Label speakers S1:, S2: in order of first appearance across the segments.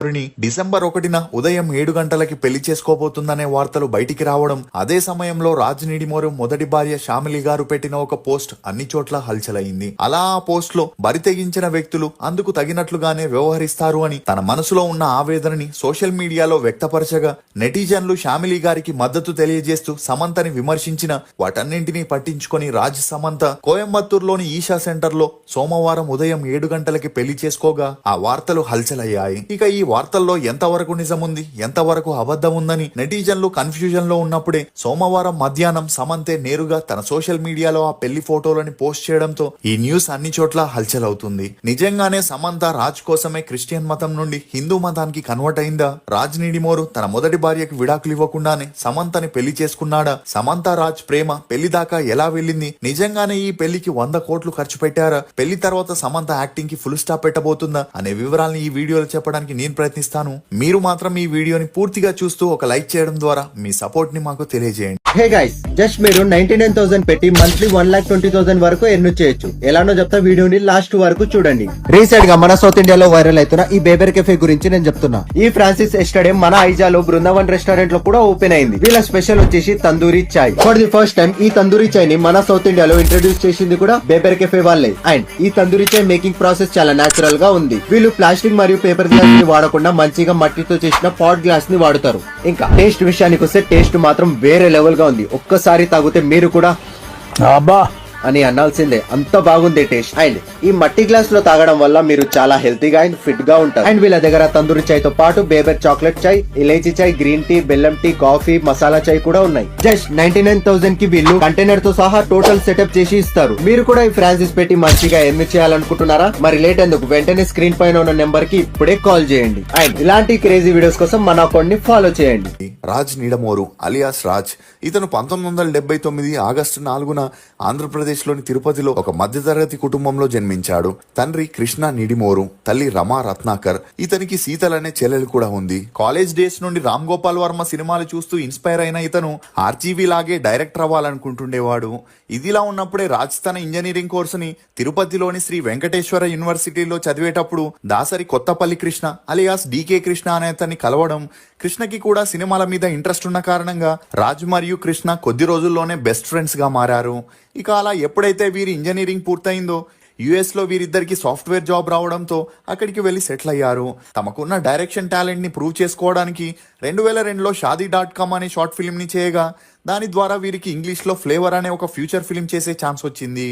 S1: December 1న ఉదయం 7 గంటలకి పెళ్లి చేసుకోబోతుందనే వార్తలు బయటికి రావడం, అదే సమయంలో రాజ్ నిడిమోరు మొదటి భార్య శ్యామిలి గారు పెట్టిన ఒక పోస్ట్ అన్ని చోట్ల హల్చలైంది. అలా ఆ పోస్ట్ లో బరితెగించిన వ్యక్తులు అందుకు తగినట్లుగానే వ్యవహరిస్తారు అని తన మనసులో ఉన్న ఆవేదనని సోషల్ మీడియాలో వ్యక్తపరచగా, నెటిజన్లు శ్యామిలి గారికి మద్దతు తెలియజేస్తూ సమంతని విమర్శించిన వాటన్నింటినీ పట్టించుకొని రాజ్ సమంత కోయంబత్తూరులోని ఈషా సెంటర్ లో సోమవారం ఉదయం 7 గంటలకి పెళ్లి చేసుకోగా ఆ వార్తలు హల్చలయ్యాయి. ఇక ఈ వార్తల్లో ఎంతవరకు నిజముంది, ఎంతవరకు అబద్ధం ఉందని నెటిజన్లు కన్ఫ్యూజన్ లో ఉన్నప్పుడే సోమవారం మధ్యాహ్నం సమంతే నేరుగా తన సోషల్ మీడియాలో ఆ పెళ్లి ఫోటోలని పోస్ట్ చేయడంతో ఈ న్యూస్ అన్ని చోట్ల హల్చల్ అవుతుంది. నిజంగానే సమంత రాజ్ కోసమే క్రిస్టియన్ మతం నుండి హిందూ మతానికి కన్వర్ట్ అయిందా? రాజ్ నిడిమోరు తన మొదటి భార్యకు విడాకులు ఇవ్వకుండానే సమంతని పెళ్లి చేసుకున్నాడా? సమంత రాజ్ ప్రేమ పెళ్లి దాకా ఎలా వెళ్ళింది? నిజంగానే ఈ పెళ్లికి 100 కోట్లు ఖర్చు పెట్టారా? పెళ్లి తర్వాత సమంత యాక్టింగ్ కి ఫుల్ స్టాప్ పెట్టబోతుందా అనే వివరాలను ఈ వీడియోలో చెప్పడానికి నేను ప్రయత్నిస్తాను. మీరు మాత్రం ఈ వీడియోని పూర్తిగా చూస్తూ ఒక లైక్ చేయడం ద్వారా మీ సపోర్ట్ ని మాకు తెలియజేయండి.
S2: హే గైస్, జస్ట్ మీరు 99,000 పెట్టి మంత్లీ 1,20,000 వరకు ఎర్న్ చేయొచ్చు. ఎలానో చెప్తా, వీడియోని లాస్ట్ వరకు చూడండి. రీసెంట్ గా మన సౌత్ ఇండియాలో వైరల్ అవుతున్న ఈ బేబర్ కెఫే గురించి నేను చెప్తున్నా. ఈ ఫ్రాన్సిస్ ఎస్టేడియం మన ఐజాలో బృందావన్ రెస్టారెంట్ లో కూడా ఓపెన్ అయింది. వీళ్ళ స్పెషల్ వచ్చేసి తందూరి చాయ్. ఫర్ ది ఫస్ట్ టైం ఈ తందూరి చాయ్ ని మన సౌత్ ఇండియాలో ఇంట్రడ్యూస్ చేసింది కూడా బేబర్ కెఫే వాళ్ళే. అండ్ ఈ తందూరి చాయ్ మేకింగ్ ప్రాసెస్ చాలా నేచురల్ గా ఉంది. వీళ్ళు ప్లాస్టిక్ మరియు పేపర్ గ్లాస్ ని వాడకుండా మంచిగా మట్టితో చేసిన పాట్ గ్లాస్ ని వాడుతారు. ఇంకా టేస్ట్ విషయానికి వస్తే టేస్ట్ మాత్రం వేరే లెవెల్ గా ఉంది. ఒక్కసారి తాగితే మీరు కూడా అబ్బా అని అనాల్సిందే, అంత బాగుంది టేస్ట్. అండ్ ఈ మట్టి గ్లాస్ లో తాగడం వల్ల మీరు చాలా హెల్తీగా అండ్ ఫిట్ గా ఉంటారు. అండ్ వీళ్ళ దగ్గర తందూరి చాయ్ తో పాటు బేబర్ చాక్లెట్ చాయ్, ఇలైచీ చాయ్, గ్రీన్ టీ, బెల్లం టీ, కాఫీ, మసాలా చాయ్ కూడా ఉన్నాయి. జస్ట్ 99,000 కి వీళ్ళు కంటైనర్ తో సహా టోటల్ సెటప్ చేసి ఇస్తారు. మీరు కూడా ఈ ఫ్రాన్సిస్ పెట్టి మంచిగా ఎర్న్ చేయాలనుకుంటున్నారా? మరి లేట్ ఎందుకు, వెంటనే స్క్రీన్ పైన ఉన్న నెంబర్ కి ఇప్పుడే కాల్ చేయండి. అండ్ ఇలాంటి క్రేజీ వీడియోస్ కోసం మన అకౌంట్ ని ఫాలో చేయండి.
S1: రాజ్ నిడమోరు అలియాస్ రాజ్ ఇతను 1979 ఆగస్టు 4న ఆంధ్రప్రదేశ్ లోని తిరుపతిలో ఒక మధ్యతరగతి కుటుంబంలో జన్మించాడు. తండ్రి కృష్ణ నిడిమోరు, తల్లి రమా రత్నాకర్. ఇతనికి శీతల్ అనే చెల్లెలు కూడా ఉంది. కాలేజ్ డేస్ నుండి రామ్ గోపాల్ వర్మ సినిమాలు చూస్తూ ఇన్స్పైర్ అయిన ఇతను ఆర్జీవీ లాగే డైరెక్టర్ అవ్వాలనుకుంటుండేవాడు. ఇదిలా ఉన్నప్పుడే రాజ్ తన ఇంజనీరింగ్ కోర్సుని తిరుపతిలోని శ్రీ వెంకటేశ్వర యూనివర్సిటీలో చదివేటప్పుడు దాసరి కొత్తపల్లి కృష్ణ అలియాస్ డీకే కృష్ణ అనే అతన్ని కలవడం, కృష్ణకి కూడా సినిమాల మీద ఇంట్రెస్ట్ ఉన్న కారణంగా రాజ్ మరియు కృష్ణ కొద్ది రోజుల్లోనే బెస్ట్ ఫ్రెండ్స్ గా మారారు. ఇక అలా ఎప్పుడైతే వీరి ఇంజనీరింగ్ పూర్తయిందో యుఎస్ లో వీరిద్దరికి సాఫ్ట్వేర్ జాబ్ రావడంతో అక్కడికి వెళ్లి సెటిల్ అయ్యారు. తమకున్న డైరెక్షన్ టాలెంట్ ని ప్రూవ్ చేసుకోవడానికి 2002లో షాదీ.com అనే షార్ట్ ఫిల్మ్ ని చేయగా, దాని ద్వారా వీరికి ఇంగ్లీష్ లో ఫ్లేవర్ అనే ఒక ఫ్యూచర్ ఫిలిం చేసే ఛాన్స్ వచ్చింది.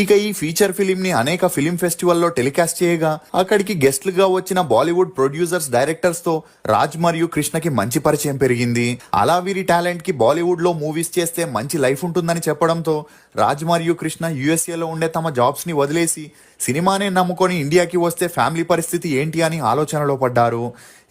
S1: ఇక ఈ ఫీచర్ ఫిలిం ని అనేక ఫిలిం ఫెస్టివల్లో టెలికాస్ట్ చేయగా అక్కడికి గెస్ట్లుగా వచ్చిన బాలీవుడ్ ప్రొడ్యూసర్స్, డైరెక్టర్స్ తో రాజ్ మరియు కృష్ణకి మంచి పరిచయం పెరిగింది. అలా వీరి టాలెంట్ కి బాలీవుడ్ లో మూవీస్ చేస్తే మంచి లైఫ్ ఉంటుందని చెప్పడంతో రాజ్ మరియు కృష్ణ యుఎస్ఏలో ఉండే తమ జాబ్స్ ని వదిలేసి సినిమానే నమ్ముకొని ఇండియాకి వస్తే ఫ్యామిలీ పరిస్థితి ఏంటి అని ఆలోచనలో పడ్డారు.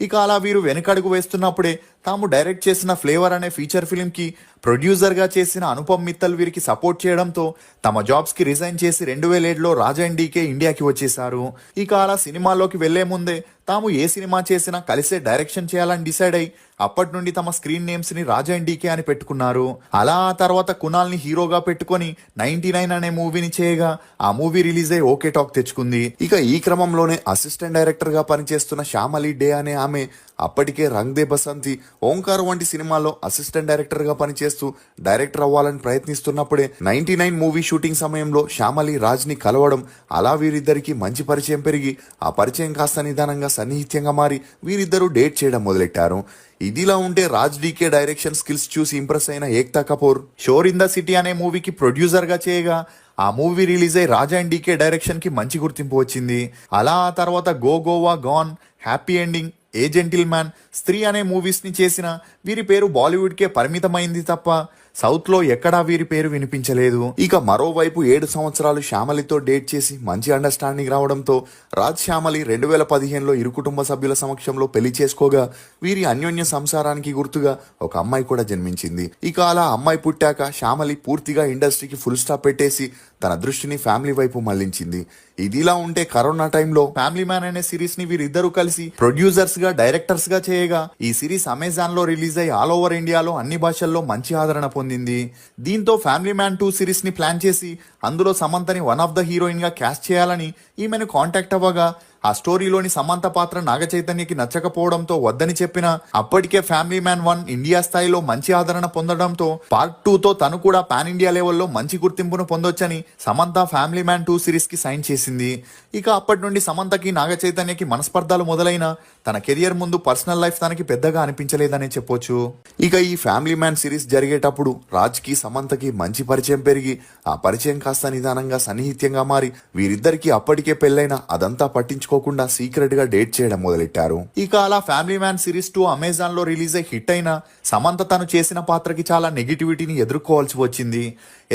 S1: ఇక అలా వీరు వెనుకడుగు వేస్తున్నప్పుడే తాము డైరెక్ట్ చేసిన ఫ్లేవర్ అనే ఫీచర్ ఫిలిం కి ప్రొడ్యూసర్ గా చేసిన అనుపమ్ మిత్తల్ వీరికి సపోర్ట్ చేయడంతో తమ జాబ్స్ కి రిజైన్ చేసి 2007లో రాజ్ అండ్ డీకే ఇండియాకి వచ్చేశారు. ఇక అలా సినిమాలోకి వెళ్లే ముందే తాము ఏ సినిమా చేసినా కలిసే డైరెక్షన్ చేయాలని డిసైడ్ అయి అప్పటి నుండి తమ స్క్రీన్ నేమ్స్ ని రాజ్ అండ్ డీకే అని పెట్టుకున్నారు. అలా ఆ తర్వాత కునాల్ ని హీరోగా పెట్టుకొని 99 అనే మూవీని చేయగా ఆ మూవీ రిలీజ్ అయి ఓకే టాక్ తెచ్చుకుంది. ఇక ఈ క్రమంలోనే అసిస్టెంట్ డైరెక్టర్ గా పనిచేస్తున్న శ్యామలి డే అనే ఆమె అప్పటికే రంగ్ దే బసంతి, ఓంకార్ వంటి సినిమాలో అసిస్టెంట్ డైరెక్టర్ గా పనిచేస్తూ డైరెక్టర్ అవ్వాలని ప్రయత్నిస్తున్నప్పుడే 99 మూవీ షూటింగ్ సమయంలో శ్యామలి రాజ్ ని కలవడం, అలా వీరిద్దరికి మంచి పరిచయం పెరిగి ఆ పరిచయం కాస్త నిదానంగా సన్నిహిత్యంగా మారి వీరిద్దరూ డేట్ చేయడం మొదలెట్టారు. ఇదిలా ఉంటే రాజ్ డీకే డైరెక్షన్ స్కిల్స్ చూసి ఇంప్రెస్ అయిన ఏక్తా కపూర్ షోర్ ఇన్ ద సిటీ అనే మూవీకి ప్రొడ్యూసర్ గా చేయగా ఆ మూవీ రిలీజ్ అయి రాజ్ అండ్ డీకే డైరెక్షన్ కి మంచి గుర్తింపు వచ్చింది. అలా ఆ తర్వాత go Goa, gone, happy ending, a gentleman, Stree అనే మూవీస్ ని చేసిన వీరి పేరు బాలీవుడ్ కే పరిమితమైంది తప్ప సౌత్ లో ఎక్కడా వీరి పేరు వినిపించలేదు. ఇక మరోవైపు 7 సంవత్సరాలు శ్యామలితో డేట్ చేసి మంచి అండర్స్టాండింగ్ రావడంతో రాజ్ శ్యామలి 2015లో ఇరు కుటుంబ సభ్యుల సమక్షంలో పెళ్లి చేసుకోగా వీరి అన్యోన్య సంసారానికి గుర్తుగా ఒక అమ్మాయి కూడా జన్మించింది. ఇక అలా అమ్మాయి పుట్టాక శ్యామలి పూర్తిగా ఇండస్ట్రీకి ఫుల్ స్టాప్ పెట్టేసి తన దృష్టిని ఫ్యామిలీ వైపు మళ్లించింది. ఇదిలా ఉంటే కరోనా టైంలో ఫ్యామిలీ మ్యాన్ అనే సిరీస్ ని వీరిద్దరూ కలిసి ప్రొడ్యూసర్స్ గా, డైరెక్టర్స్ గా చేయగా ఈ సిరీస్ అమెజాన్ లో రిలీజ్ అయ్యి ఆల్ ఓవర్ ఇండియాలో అన్ని భాషల్లో మంచి ఆదరణ పొందింది. దీంతో ఫ్యామిలీ మ్యాన్ 2 సిరీస్ ని ప్లాన్ చేసి అందులో సమంతని వన్ ఆఫ్ ద హీరోయిన్ గా క్యాస్ట్ చేయాలని ఈమెను కాంటాక్ట్ అవ్వగా ఆ స్టోరీలోని సమంత పాత్ర నాగ చైతన్యకి నచ్చకపోవడంతో వద్దని చెప్పినా అప్పటికే ఫ్యామిలీ మ్యాన్ 1 ఇండియా స్థాయిలో మంచి ఆదరణ పొందడంతో పార్ట్ 2 తో తను కూడా పాన్ ఇండియా లెవెల్లో మంచి గుర్తింపును పొందొచ్చని సమంత ఫ్యామిలీ మ్యాన్ 2 సిరీస్ కి సైన్ చేసింది. ఇక అప్పటి నుండి సమంతకి నాగ చైతన్యకి మనస్పర్ధాలు మొదలైన తన కెరియర్ ముందు పర్సనల్ లైఫ్ తనకి పెద్దగా అనిపించలేదనే చెప్పొచ్చు. ఇక ఈ ఫ్యామిలీ మ్యాన్ సిరీస్ జరిగేటప్పుడు రాజ్ కి సమంతకి మంచి పరిచయం పెరిగి ఆ పరిచయం కాస్త నిదానంగా సన్నిహిత్యంగా మారి వీరిద్దరికి అప్పటికే పెళ్ళైన అదంతా పట్టించుకోకుండా సీక్రెట్ గా డేట్ చేయడం మొదలెట్టారు. ఇక అలా ఫ్యామిలీ మ్యాన్ సిరీస్ 2 అమెజాన్ లో రిలీజ్ అయి హిట్ అయిన సమంత తను చేసిన పాత్రకి చాలా నెగిటివిటీని ఎదుర్కోవాల్సి వచ్చింది.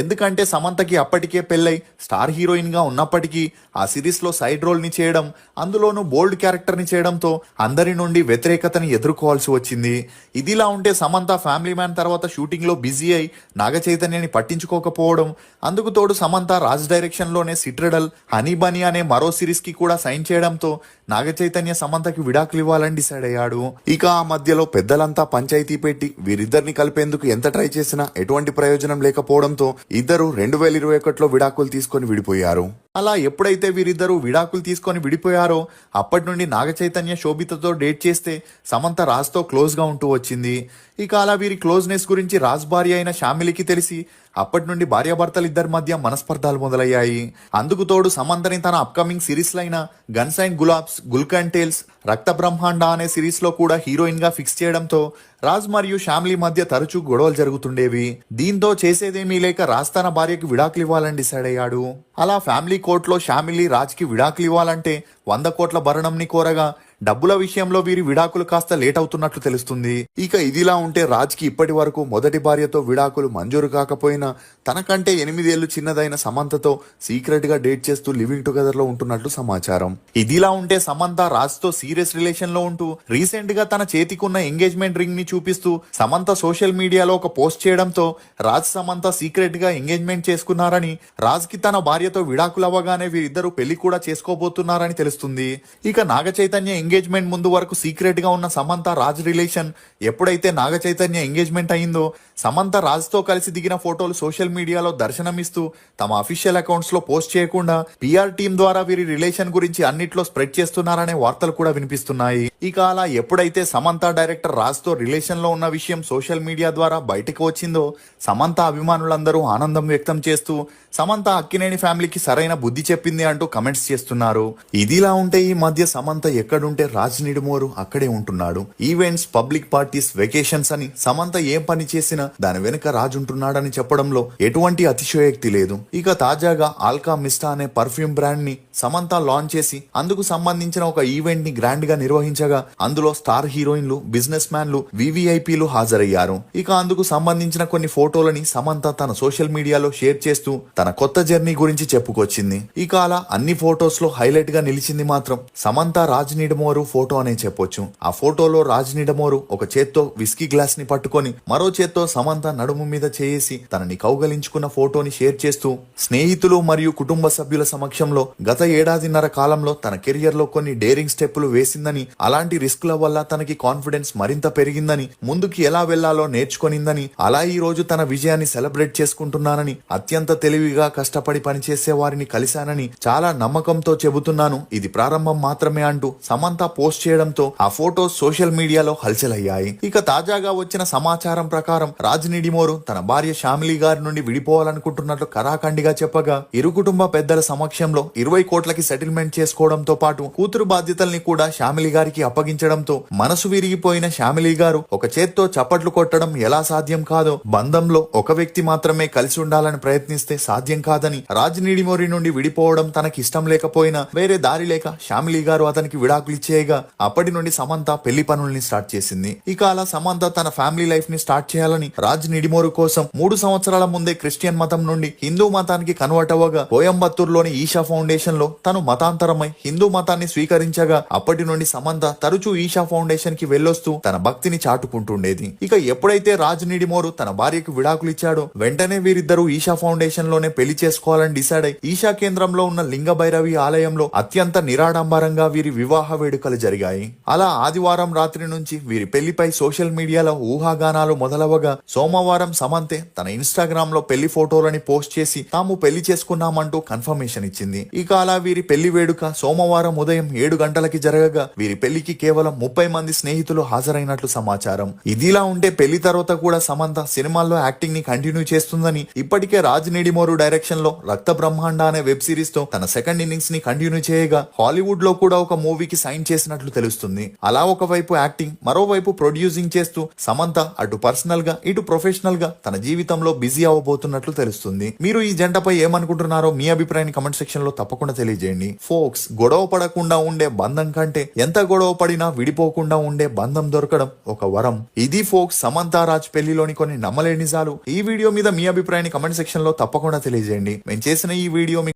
S1: ఎందుకంటే సమంతకి అప్పటికే పెళ్ళై స్టార్ హీరోయిన్ గా ఉన్నప్పటికీ ఆ సిరీస్ లో సైడ్ రోల్ ని చేయడం, అందులోనూ బోల్డ్ క్యారెక్టర్ ని చేయడంతో అందరి నుండి వ్యతిరేకతని ఎదుర్కోవాల్సి వచ్చింది. ఇదిలా ఉంటే సమంత ఫ్యామిలీ మ్యాన్ తర్వాత షూటింగ్ లో బిజీ అయి నాగ చైతన్యని పట్టించుకోకపోవడం, అందుకు తోడు సమంత రాజ్ డైరెక్షన్ లోనే సిట్రెడల్, హనీ బనీ అనే మరో సిరీస్ కి కూడా సైన్ చేయడంతో నాగ చైతన్య సమంతకి విడాకులు ఇవ్వాలని డిసైడ్ అయ్యాడు. ఇక ఆ మధ్యలో పెద్దలంతా పంచాయతీ పెట్టి వీరిద్దరిని కలిపేందుకు ఎంత ట్రై చేసినా ఎటువంటి ప్రయోజనం లేకపోవడంతో ఇద్దరు 2021లో విడాకులు తీసుకొని విడిపోయారు. అలా ఎప్పుడైతే వీరిద్దరూ విడాకులు తీసుకొని విడిపోయారో అప్పటి నుండి నాగ చైతన్య శోభితతో డేట్ చేస్తే సమంత రాజ్తో క్లోజ్ గా ఉంటూ వచ్చింది. ఇక అలా వీరి క్లోజ్నెస్ గురించి రాజ్ భార్య అయిన శామిలికి తెలిసి అప్పటి నుండి భార్యాభర్తలు ఇద్దరి మధ్య మనస్పర్ధాలు మొదలయ్యాయి. అందుకు తోడు సమంతని తన అప్కమింగ్ సిరీస్లైన guns and Gulaabs, Gulkanda tales, Rakt Brahmand అనే సిరీస్ లో కూడా హీరోయిన్ గా ఫిక్స్ చేయడంతో రాజ్ మరియు శామిలి మధ్య తరచూ గొడవలు జరుగుతుండేవి. దీంతో చేసేదేమీ లేక రాజ్ తన భార్యకి విడాకులు ఇవ్వాలని డిసైడ్ అయ్యాడు. అలా ఫ్యామిలీ కోర్టులో శామిలి రాజ్ కి విడాకులు ఇవ్వాలంటే 100 కోట్ల భరణంని కోరగా డబ్బుల విషయంలో వీరి విడాకులు కాస్త లేట్ అవుతున్నట్లు తెలుస్తుంది. ఇక ఇదిలా ఉంటే రాజ్ కి ఇప్పటి వరకు మొదటి భార్యతో విడాకులు మంజూరు కాకపోయినా తనకంటే 8 ఏళ్లు చిన్నదైన సమంతతో సీక్రెట్ గా డేట్ చేస్తూ లివింగ్ టుగెదర్ లో ఉంటున్నట్లు సమాచారం. ఇదిలా ఉంటే సమంత రాజ్ తో సీరియస్ రిలేషన్ లో ఉంటూ రీసెంట్ గా తన చేతికున్న ఎంగేజ్మెంట్ రింగ్ ని చూపిస్తూ సమంత సోషల్ మీడియాలో ఒక పోస్ట్ చేయడంతో రాజ్ సమంత సీక్రెట్ గా ఎంగేజ్మెంట్ చేసుకున్నారని, రాజ్ కి తన భార్యతో విడాకులు అవ్వగానే వీరిద్దరూ పెళ్లి కూడా చేసుకోబోతున్నారని తెలుస్తుంది. ఇక నాగ చైతన్య ఎంగేజ్మెంట్ ముందు వరకు సీక్రెట్ గా ఉన్న సమంత రాజ్ రిలేషన్ ఎప్పుడైతే నాగ చైతన్య ఎంగేజ్మెంట్ అయిందో సమంత రాజ్ తో కలిసి దిగిన ఫోటోలు సోషల్ మీడియాలో దర్శనమిస్తూ తమ అఫీషియల్ అకౌంట్స్ లో పోస్ట్ చేయకుండా పిఆర్ టీం ద్వారా వీరి రిలేషన్ గురించి అన్నిట్లో స్ప్రెడ్ చేస్తున్నారనే వార్తలు కూడా వినిపిస్తున్నాయి. ఇక అలా ఎప్పుడైతే సమంత డైరెక్టర్ రాజ్ తో రిలేషన్ లో ఉన్న విషయం సోషల్ మీడియా ద్వారా బయటకు వచ్చిందో సమంత అభిమానులందరూ ఆనందం వ్యక్తం చేస్తూ సమంత అక్కినేని ఫ్యామిలీకి సరైన బుద్ధి చెప్పింది అంటూ కమెంట్స్ చేస్తున్నారు. ఇదిలా ఉంటే ఈ మధ్య సమంత ఎక్కడుంటే రాజ్ నిడుమోరు అక్కడే ఉంటున్నాడు. ఈవెంట్స్, పబ్లిక్ పార్టీస్, వెకేషన్స్ అని సమంత ఏం పని చేసినా దాని వెనుక రాజ్ ఉంటున్నాడని చెప్పడంలో ఎటువంటి అతిశయోక్తి లేదు. ఇక తాజాగా ఆల్కా మిస్టా అనే పర్ఫ్యూమ్ బ్రాండ్ ని సమంత లాంచ్ చేసి అందుకు సంబంధించిన ఒక ఈవెంట్ ని గ్రాండ్ గా నిర్వహించగా అందులో స్టార్ హీరోయిన్లు, బిజినెస్ మ్యాన్లు, వివిఐపీలు హాజరయ్యారు. ఇక అందుకు సంబంధించిన కొన్ని ఫోటోలని సమంత తన సోషల్ మీడియాలో షేర్ చేస్తూ తన కొత్త జర్నీ గురించి చెప్పుకొచ్చింది. ఇక అలా అన్ని ఫోటోస్ లో హైలైట్ గా నిలిచింది మాత్రం సమంత రాజ్ నిడమోరు ఫోటో అనే చెప్పొచ్చు. ఆ ఫోటోలో రాజ్ నిడమోరు ఒక చేత్తో విస్కీ గ్లాస్ ని పట్టుకొని మరో చేత్తో సమంత నడుము మీద చేసి తనని కౌగలించుకున్న ఫోటోని షేర్ చేస్తూ స్నేహితులు మరియు కుటుంబ సభ్యుల సమక్షంలో గత 1.5 కాలంలో తన కెరియర్ లో కొన్ని డేరింగ్ స్టెప్పులు వేసిందని, అలాంటి రిస్క్ల వల్ల తనకి కాన్ఫిడెన్స్ మరింత పెరిగిందని, ముందుకి ఎలా వెళ్లాలో నేర్చుకొనిందని, అలా ఈ రోజు తన విజయాన్ని సెలబ్రేట్ చేసుకుంటున్నానని, అత్యంత తెలివిగా కష్టపడి పనిచేసే వారిని కలిశానని చాలా నమ్మకంతో చెబుతున్నాను, ఇది ప్రారంభం మాత్రమే అంటూ సమంత పోస్ట్ చేయడంతో ఆ ఫోటోస్ సోషల్ మీడియాలో హల్చల్ అయ్యాయి. ఇక తాజాగా వచ్చిన సమాచారం ప్రకారం రాజ్ నిడిమోరు తన భార్య శామిలి గారి నుండి విడిపోవాలనుకుంటున్నట్లు కరాఖండిగా చెప్పగా ఇరు కుటుంబ పెద్దల సమక్షంలో 20 కోట్లకి సెటిల్మెంట్ చేసుకోవడంతో పాటు కూతురు బాధ్యతల్ని కూడా శామిలి గారికి అప్పగించడంతో మనసు విరిగిపోయిన శామిలి గారు ఒక చేత్తో చప్పట్లు కొట్టడం ఎలా సాధ్యం కాదో, బంధంలో ఒక వ్యక్తి మాత్రమే కలిసి ఉండాలని ప్రయత్నిస్తే సాధ్యం కాదని, రాజ్ నిడిమోరి నుండి విడిపోవడం తనకి ఇష్టం లేకపోయినా వేరే దారి లేక శామిలి గారు అతనికి విడాకులు ఇచ్చేయగా అప్పటి నుండి సమంత పెళ్లి పనుల్ని స్టార్ట్ చేసింది. ఇక అలా సమంత తన ఫ్యామిలీ లైఫ్ ని స్టార్ట్ చేయాలని రాజ్ నిడిమోరు కోసం 3 సంవత్సరాల ముందే క్రిస్టియన్ మతం నుండి హిందూ మతానికి కన్వర్ట్ అవ్వగా కోయంబత్తూరులోని ఈషా ఫౌండేషన్ లో తను మతాంతరమై హిందూ మతాన్ని స్వీకరించగా అప్పటి నుండి సమంత తరచూ ఈషా ఫౌండేషన్ కి వెళ్ళొస్తూ తన భక్తిని చాటుకుంటుండేది. ఇక ఎప్పుడైతే రాజ్ నిడిమోరు తన భార్యకు విడాకులు ఇచ్చాడో వెంటనే వీరిద్దరూ ఈషా ఫౌండేషన్ లోనే పెళ్లి చేసుకోవాలని డిసైడ్ అయి ఈషా కేంద్రంలో ఉన్న లింగ భైరవి ఆలయంలో అత్యంత నిరాడంబరంగా వీరి వివాహ వేడుకలు జరిగాయి. అలా ఆదివారం రాత్రి నుంచి వీరి పెళ్లిపై సోషల్ మీడియాలో ఊహాగానాలు మొదలవగా సోమవారం సమంతే తన ఇన్స్టాగ్రామ్ లో పెళ్లి ఫోటోలని పోస్ట్ చేసి తాము పెళ్లి చేసుకున్నామంటూ కన్ఫర్మేషన్ ఇచ్చింది. ఇక అలా అలా వీరి పెళ్లి వేడుక సోమవారం ఉదయం 7 గంటలకి జరగగా వీరి పెళ్లికి కేవలం 30 మంది స్నేహితులు హాజరైనట్లు సమాచారం. ఇదిలా ఉంటే పెళ్లి తర్వాత కూడా సమంత సినిమాల్లో యాక్టింగ్ ని కంటిన్యూ చేస్తుందని ఇప్పటికే రాజ్ నిడిమోరు డైరెక్షన్ లో రక్త బ్రహ్మాండ అనే వెబ్ సిరీస్ తో తన సెకండ్ ఇన్నింగ్స్ ని కంటిన్యూ చేయగా హాలీవుడ్ లో కూడా ఒక మూవీకి సైన్ చేసినట్లు తెలుస్తుంది. అలా ఒకవైపు యాక్టింగ్ మరోవైపు ప్రొడ్యూసింగ్ చేస్తూ సమంత అటు పర్సనల్ గా ఇటు ప్రొఫెషనల్ గా తన జీవితంలో బిజీ అవ్వబోతున్నట్లు తెలుస్తుంది. మీరు ఈ జంటపై ఏమనుకుంటున్నారో మీ అభిప్రాయాన్ని కమెంట్ సెక్షన్ లో తప్పకుండా తెలియజేయండి. ఫోక్స్, గొడవ పడకుండా ఉండే బంధం కంటే ఎంత గొడవ పడినా విడిపోకుండా ఉండే బంధం దొరకడం ఒక వరం. ఇది ఫోక్స్ సమంత రాజ్ పెళ్లిలోని కొన్ని నమ్మలేని నిజాలు. ఈ వీడియో మీద మీ అభిప్రాయాన్ని కమెంట్ సెక్షన్ లో తప్పకుండా తెలియజేయండి. మేము చేసిన ఈ వీడియో